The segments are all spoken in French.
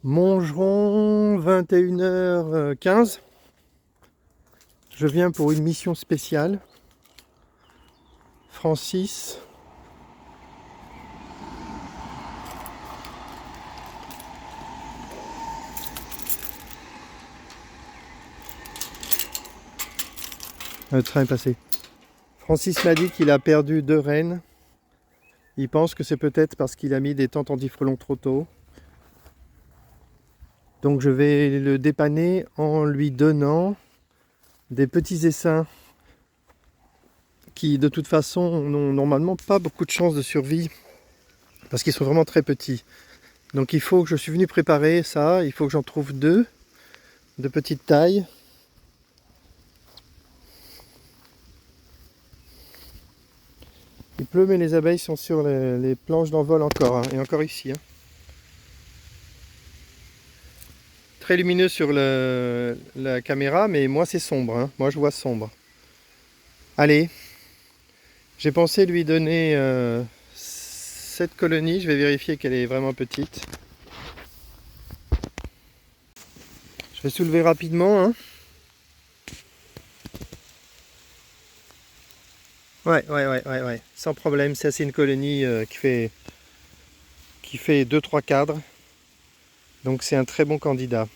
Montgeron, 21h15. Je viens pour une mission spéciale. Francis. Le train est passé. Francis m'a dit qu'il a perdu 2 rennes. Il pense que c'est peut-être parce qu'il a mis des tentes anti-frelons trop tôt. Donc je vais le dépanner en lui donnant des petits essaims qui de toute façon n'ont normalement pas beaucoup de chances de survie parce qu'ils sont vraiment très petits. Donc il faut que je suis venu préparer ça, il faut que j'en trouve 2 de petite taille. Il pleut mais les abeilles sont sur les planches d'envol encore, hein, et encore ici. Hein. Très lumineux sur la caméra, mais moi c'est sombre, hein. Moi je vois sombre. Allez, j'ai pensé lui donner cette colonie, je vais vérifier qu'elle est vraiment petite. Je vais soulever rapidement. Hein. Ouais, sans problème, ça c'est une colonie qui fait 2-3 cadres. Donc c'est un très bon candidat.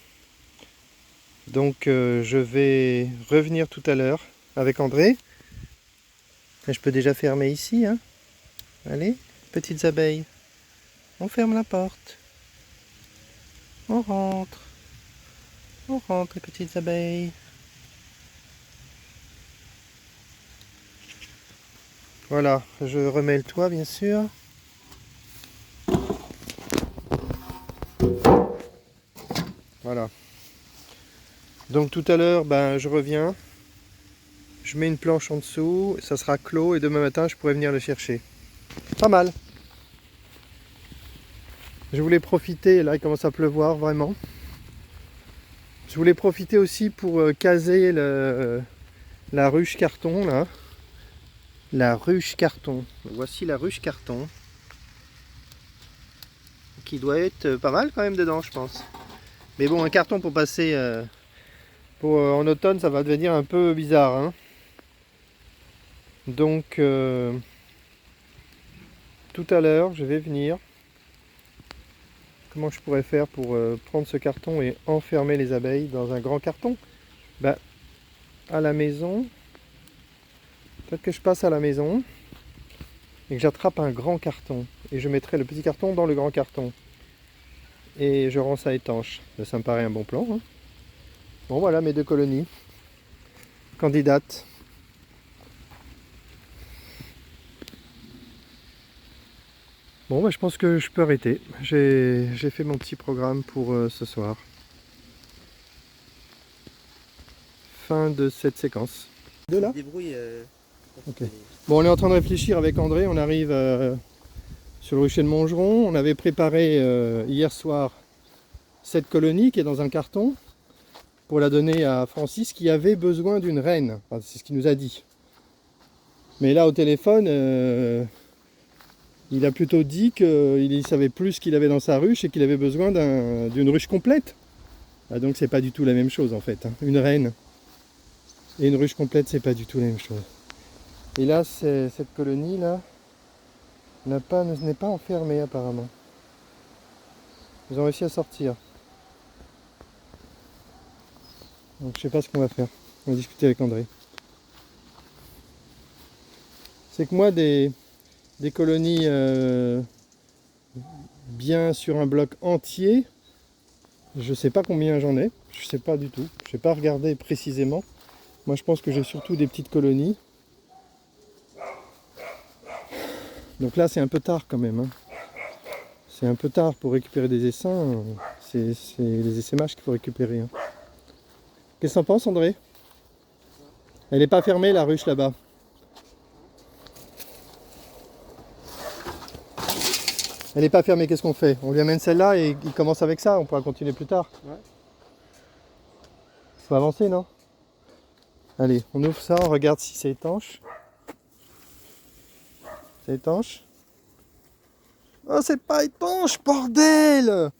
Donc je vais revenir tout à l'heure avec André. Je peux déjà fermer ici. Hein. Allez, petites abeilles. On ferme la porte. On rentre. On rentre les petites abeilles. Voilà, je remets le toit bien sûr. Voilà. Donc tout à l'heure, ben, je reviens. Je mets une planche en dessous, ça sera clos et demain matin je pourrai venir le chercher. Pas mal. Je voulais profiter, là il commence à pleuvoir vraiment. Je voulais profiter aussi pour caser la ruche carton là. La ruche carton. Voici la ruche carton. Qui doit être pas mal quand même dedans je pense. Mais bon, un carton pour passer en automne ça va devenir un peu bizarre. Hein. Donc tout à l'heure je vais venir. Comment je pourrais faire pour prendre ce carton et enfermer les abeilles dans un grand carton? Bah, à la maison, peut-être que je passe à la maison et que j'attrape un grand carton et je mettrai le petit carton dans le grand carton et je rends ça étanche. Ça me paraît un bon plan. Hein. Bon voilà mes 2 colonies candidates. Bon bah, je pense que je peux arrêter. J'ai fait mon petit programme pour ce soir. Fin de cette séquence. De là. Okay. Bon, on est en train de réfléchir avec André, on arrive sur le rucher de Montgeron. On avait préparé hier soir cette colonie qui est dans un carton pour la donner à Francis qui avait besoin d'une reine. Enfin, c'est ce qu'il nous a dit. Mais là au téléphone, il a plutôt dit qu'il savait plus ce qu'il avait dans sa ruche et qu'il avait besoin d'une ruche complète. Ah, donc c'est pas du tout la même chose en fait. Hein. Une reine et une ruche complète, c'est pas du tout la même chose. Et là, cette colonie là n'est pas enfermée apparemment. Ils ont réussi à sortir. Donc je sais pas ce qu'on va faire. On va discuter avec André. C'est que moi des colonies bien sur un bloc entier, je sais pas combien j'en ai. Je sais pas du tout. Je n'ai pas regardé précisément. Moi je pense que j'ai surtout des petites colonies. Donc là c'est un peu tard quand même. Hein. C'est un peu tard pour récupérer des essaims. C'est les essaimages qu'il faut récupérer. Hein. Qu'est-ce que t'en penses André? Elle n'est pas fermée la ruche là-bas. Elle n'est pas fermée, qu'est-ce qu'on fait? On lui amène celle-là et il commence avec ça, on pourra continuer plus tard. Ouais. Faut avancer, non? Allez, on ouvre ça, on regarde si c'est étanche. C'est étanche? Oh, c'est pas étanche, bordel!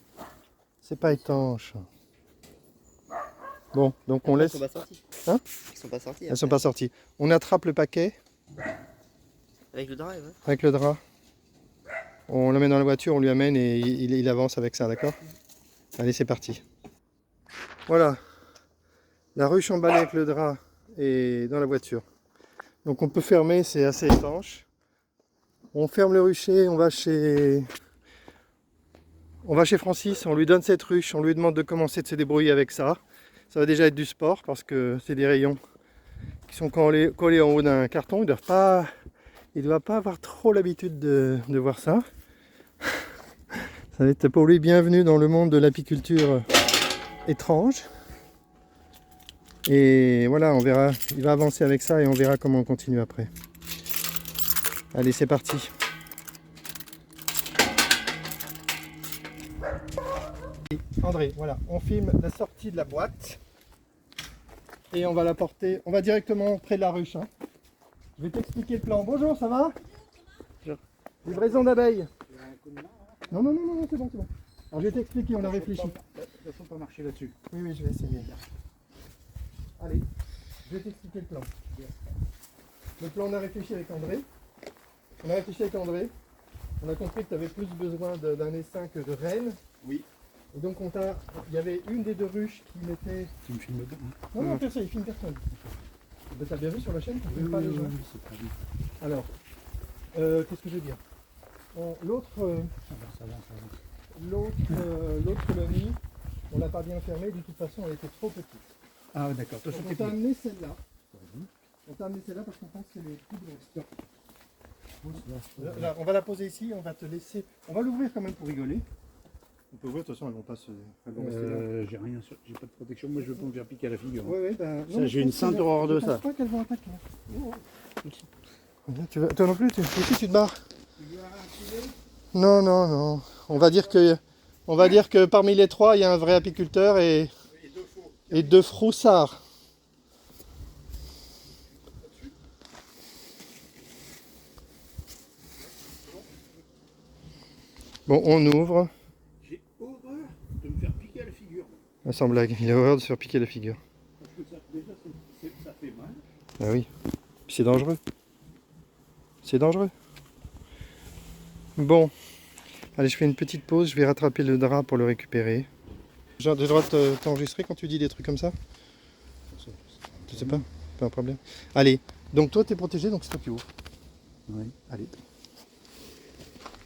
C'est pas étanche. Bon, donc on laisse... Ils sont pas sortis. Hein? Ils sont pas sortis. Elles sont pas sorties. On attrape le paquet Avec le drap, ouais. avec le drap. On le met dans la voiture, on lui amène et il avance avec ça, d'accord? Allez, c'est parti. Voilà. La ruche emballée avec le drap est dans la voiture. Donc on peut fermer, c'est assez étanche. On ferme le rucher, on va chez Francis, on lui donne cette ruche, on lui demande de commencer de se débrouiller avec ça. Ça va déjà être du sport parce que c'est des rayons qui sont collés en haut d'un carton. Il ne doit pas avoir trop l'habitude de voir ça. Ça va être pour lui bienvenue dans le monde de l'apiculture étrange. Et voilà, on verra, il va avancer avec ça et on verra comment on continue après. Allez, c'est parti. André, voilà, on filme la sortie de la boîte et on va la porter, on va directement près de la ruche. Hein. Je vais t'expliquer le plan. Bonjour, ça va? Bonjour. Livraison d'abeilles. Non, non, non, non, c'est bon, c'est bon. Alors je vais t'expliquer, on a réfléchi. Il ne faut pas marcher là-dessus. Oui, oui, je vais essayer. Allez, je vais t'expliquer le plan. Le plan, on a réfléchi avec André. On a réfléchi avec André. On a compris que tu avais plus besoin d'un essaim que de rennes. Oui. Et donc il y avait une des deux ruches qui mettait... Tu me filmes pas? Non, non, personne, il filme personne. Ben, t'as bien vu sur la chaîne, tu ne filmes pas les gens. c'est pas bien. Alors, qu'est-ce que je veux dire? L'autre colonie, on l'a pas bien fermée, de toute façon elle était trop petite. Ah d'accord, toi Donc, on c'était t'a bien. amené celle-là. On t'a amené celle-là parce qu'on pense que c'est les plus grosses. Là, on va la poser ici, on va te laisser. On va l'ouvrir quand même pour rigoler. On peut ouvrir, de toute façon elles vont pas se. Elles vont rester là. J'ai rien, j'ai pas de protection. Moi je veux pas me faire piquer à la figure. Oui, oui, ben, Ça, j'ai une sainte horreur de ça. Je pense pas qu'elles vont attaquer. Toi non plus, toi aussi tu te barres? Non, non, non. On va dire que parmi les trois, il y a un vrai apiculteur et deux froussards. Bon, on ouvre. J'ai horreur de me faire piquer à la figure. Ah, sans blague, il a horreur de se faire piquer la figure. Parce que ça, déjà ça fait mal. Ah oui. Puis c'est dangereux. C'est dangereux. Bon. Allez, je fais une petite pause, je vais rattraper le drap pour le récupérer. J'ai le droit de t'enregistrer quand tu dis des trucs comme ça? Je sais pas, pas un problème. Allez, donc toi t'es protégé, donc c'est toi qui ouvres. Oui. Allez.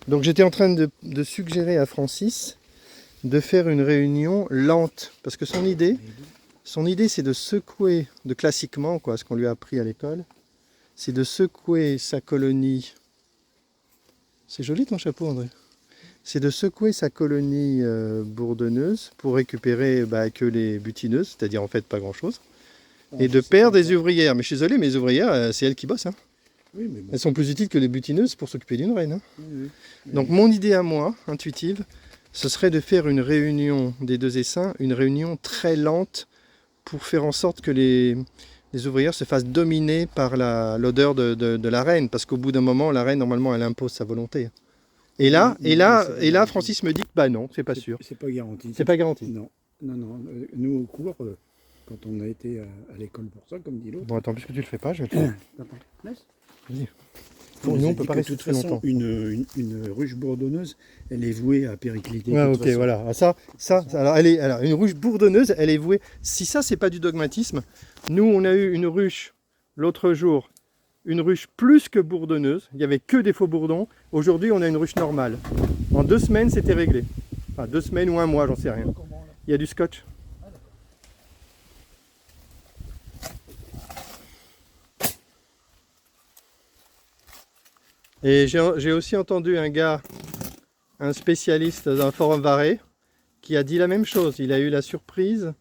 Donc j'étais en train de suggérer à Francis de faire une réunion lente. Parce que son idée c'est de secouer, de classiquement, quoi, ce qu'on lui a appris à l'école, c'est de secouer sa colonie. C'est joli ton chapeau, André. C'est de secouer sa colonie bourdonneuse pour récupérer que les butineuses, c'est-à-dire en fait pas grand-chose, et de perdre des ouvrières. Mais je suis désolé, mes ouvrières, c'est elles qui bossent. Hein. Oui, mais bon. Elles sont plus utiles que les butineuses pour s'occuper d'une reine. Hein. Oui. Donc mon idée à moi, intuitive, ce serait de faire une réunion des deux essaims, une réunion très lente pour faire en sorte que les ouvrières se fassent dominer par l'odeur de la reine, parce qu'au bout d'un moment, la reine, normalement, elle impose sa volonté. Et là, Francis me dit que bah non, c'est pas sûr. C'est pas garanti. C'est pas garanti. Non, non, non. Nous au cours, quand on a été à l'école pour ça, comme dit l'autre. Bon, attends, puisque tu le fais pas, je vais le faire. Attends, laisse. Vas-y. Nous, on peut pas rester de toute très façon, longtemps. une ruche bourdonneuse, elle est vouée à péricliter. Ouais, de toute ok, façon. voilà. Alors, une ruche bourdonneuse, elle est vouée. Si ça, c'est pas du dogmatisme, nous, on a eu une ruche l'autre jour, une ruche plus que bourdonneuse. Il n'y avait que des faux bourdons. Aujourd'hui, on a une ruche normale. En 2 semaines, c'était réglé. Enfin, 2 semaines ou 1 mois, j'en sais rien. Il y a du scotch. Et j'ai aussi entendu un gars, un spécialiste d'un forum Varé, qui a dit la même chose. Il a eu la surprise,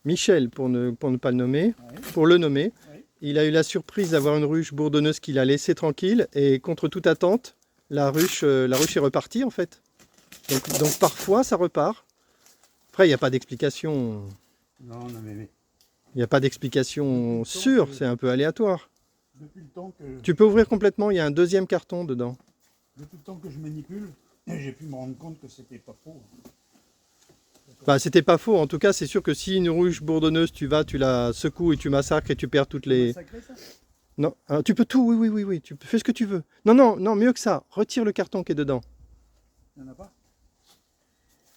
Michel pour ne pas le nommer, pour le nommer, il a eu la surprise d'avoir une ruche bourdonneuse qu'il a laissée tranquille et contre toute attente, la ruche est repartie en fait. Donc parfois ça repart. Après il n'y a pas d'explication. Non, mais Il n'y a pas d'explication sûre, c'est un peu aléatoire. depuis le temps que Tu peux ouvrir complètement, il y a un deuxième carton dedans. je manipule, j'ai pu me rendre compte que c'était pas faux. Enfin, c'était pas faux. En tout cas, c'est sûr que si une ruche bourdonneuse, tu vas, tu la secoues et tu massacres et tu perds toutes les... Sacré, ça. Non, tu peux tout, oui. Tu fais ce que tu veux. Non, mieux que ça. Retire le carton qui est dedans. Il n'y en a pas.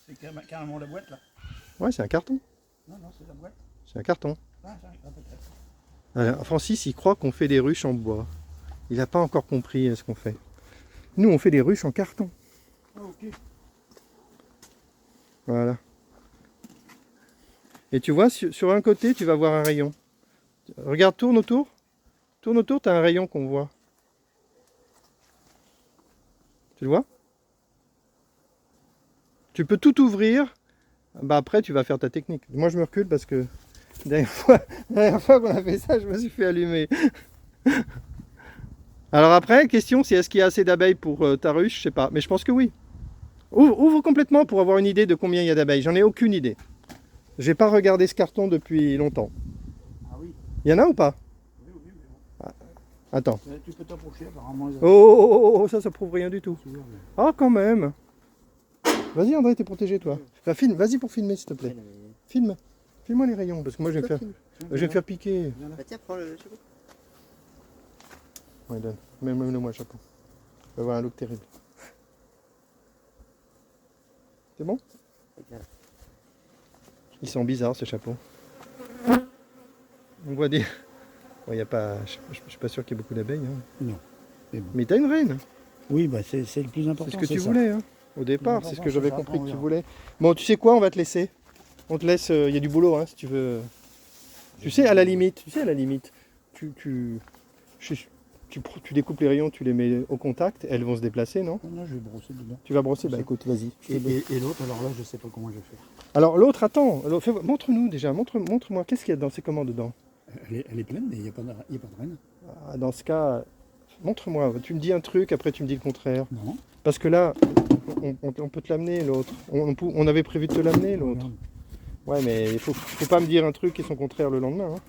C'est carrément la boîte là. Ouais, c'est un carton. Non, c'est la boîte. C'est un carton. Ah, peut-être. Alors, Francis, il croit qu'on fait des ruches en bois. Il n'a pas encore compris ce qu'on fait. Nous, on fait des ruches en carton. Ah, ok. Voilà. Et tu vois, sur un côté, tu vas voir un rayon. Regarde, tourne autour. Tourne autour, tu as un rayon qu'on voit. Tu le vois? Tu peux tout ouvrir. Bah après, tu vas faire ta technique. Moi, je me recule parce que la dernière fois qu'on a fait ça, je me suis fait allumer. Alors après, question, c'est est-ce qu'il y a assez d'abeilles pour ta ruche? Je sais pas, mais je pense que oui. Ouvre complètement pour avoir une idée de combien il y a d'abeilles. J'en ai aucune idée. J'ai pas regardé ce carton depuis longtemps. Ah oui. Il y en a ou pas? Oui, mais bon. Attends. Tu peux t'approcher apparemment. Ça prouve rien du tout. Ah, quand même. Vas-y André, t'es protégé toi. Enfin, filme, vas-y pour filmer s'il te plaît. Filme. Filme-moi les rayons, parce que moi je vais me faire piquer. Bah tiens, prends le chapeau. Ouais, donne. Mets-le-moi le chapeau. On va avoir un look terrible. C'est bon? Ils sont bizarres ces chapeaux. On voit des... Bon, y a pas... Je suis pas sûr qu'il y ait beaucoup d'abeilles. Hein. Non. Mais bon. Mais t'as une reine. Oui, bah c'est le plus important. C'est ce que tu ça. voulais. Hein. Au départ, c'est ce que j'avais ça, compris que on tu verra. voulais. Bon, tu sais quoi, on va te laisser. On te laisse, il y a du boulot hein, si tu veux. Tu sais, à la limite, tu découpes les rayons, tu les mets au contact, elles vont se déplacer, non? Non, je vais brosser dedans. Tu vas brosser? Bah écoute, vas-y. Et l'autre, alors là, je sais pas comment je vais faire. Alors l'autre, attends, montre-nous déjà, montre-moi, qu'est-ce qu'il y a dedans? C'est comment dedans? Elle est pleine, mais il n'y a pas de reine. Ah, dans ce cas, montre-moi, tu me dis un truc, après tu me dis le contraire. Non. Parce que là, on peut te l'amener l'autre. On avait prévu de te l'amener l'autre. Ouais, mais il faut pas me dire un truc et son contraire le lendemain. Hein.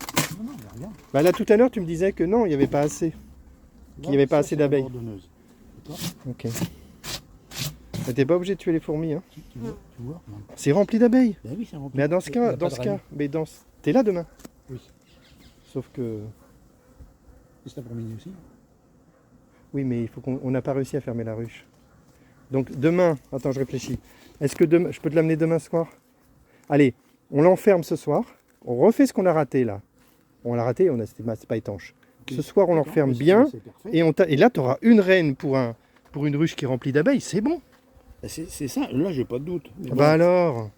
Non, mais regarde. Bah là tout à l'heure tu me disais que non, il n'y avait pas assez. Qu'il n'y avait pas assez d'abeilles. Ok. Mais t'es pas obligé de tuer les fourmis. Hein. Tu vois non. C'est rempli d'abeilles. Ben oui, c'est rempli. Mais dans ce cas, t'es là demain. Oui. Sauf que, Et cet après-midi aussi. oui, mais il faut on n'a pas réussi à fermer la ruche. Donc demain, attends, je réfléchis. Est-ce que demain, je peux te l'amener demain soir? Allez, on l'enferme ce soir. On refait ce qu'on a raté là. On l'a raté, c'est pas étanche. Ce soir, on l'enferme bien. Et là, tu auras une reine pour une ruche qui est remplie d'abeilles. C'est bon. C'est ça, là j'ai pas de doute. Mais Bah bon, alors.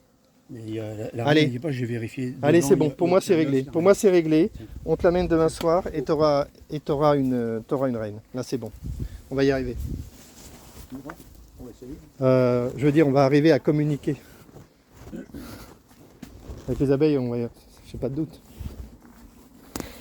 mais il y a la Allez. reine, il y a pas, j'ai vérifié. Allez, Dedans, c'est il y bon. a- Pour moi, c'est il y a réglé. aussi Pour moi, c'est réglé. On te l'amène demain soir et tu auras une reine. Là, c'est bon. On va y arriver. On va essayer. Je veux dire, on va arriver à communiquer. Avec les abeilles, j'ai pas de doute.